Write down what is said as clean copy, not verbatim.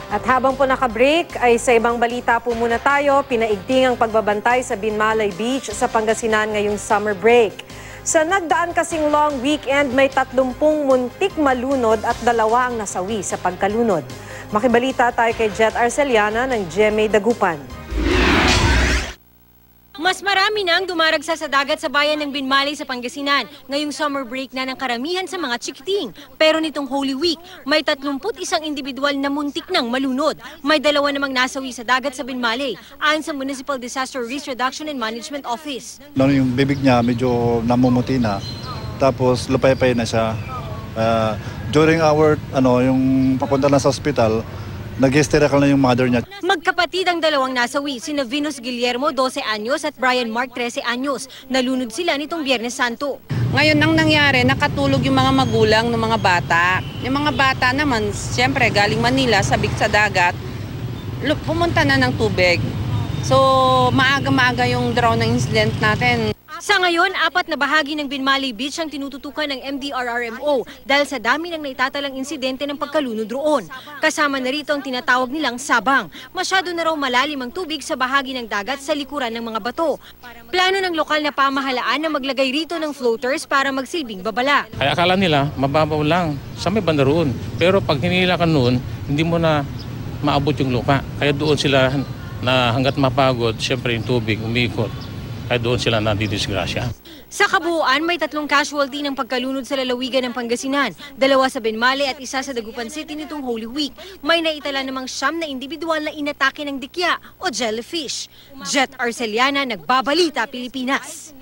At habang po naka-break, ay sa ibang balita po muna tayo, pinaigting ang pagbabantay sa Binmalay Beach sa Pangasinan ngayong summer break. Sa nagdaan kasing long weekend, may 30 muntik malunod at 2 ang nasawi sa pagkalunod. Makibalita tayo kay Jet Arceliana ng GMA Dagupan. Mas marami na ang dumaragsa sa dagat sa bayan ng Binmalay sa Pangasinan. Ngayong summer break na ng karamihan sa mga chikiting. Pero nitong Holy Week, may 31 individual na muntik ng malunod. May 2 namang nasawi sa dagat sa Binmalay, ayon sa Municipal Disaster Risk Reduction and Management Office. Yung bibig niya medyo namumuti na, tapos lupay-pay na siya. During our, yung papunta na sa hospital, nag-hysterical na yung mother niya. Magkapatid ang 2 nasawi, sina Venus Guillermo, 12 anyos at Brian Mark, 13 anyos. Nalunod sila nitong Biyernes Santo. Ngayon ang nangyari, nakatulog yung mga magulang ng mga bata. Yung mga bata naman, siyempre galing Manila, sabik sa dagat, pumunta na ng tubig. So maaga-maaga yung draw ng incident natin. Sa ngayon, 4 na bahagi ng Binmalay Beach ang tinututukan ng MDRRMO dahil sa dami ng naitatalang insidente ng pagkalunod roon. Kasama na rito ang tinatawag nilang sabang. Masyado na raw malalim ang tubig sa bahagi ng dagat sa likuran ng mga bato. Plano ng lokal na pamahalaan na maglagay rito ng floaters para magsilbing babala. Ay akala nila mababaw lang sa may banda roon. Pero pag hinila ka noon, hindi mo na maabot yung lupa. Kaya doon sila na hanggat mapagod, siyempre yung tubig umikot. Kaya doon sila nadidisgrasya. Sa kabuuan, may 3 casualty ng pagkalunod sa lalawigan ng Pangasinan, 2 sa Binmalay at 1 sa Dagupan City nitong Holy Week. May naitala namang 9 na individual na inatake ng dikya o jellyfish. Jet Arceliana, Nagbabalita, Pilipinas.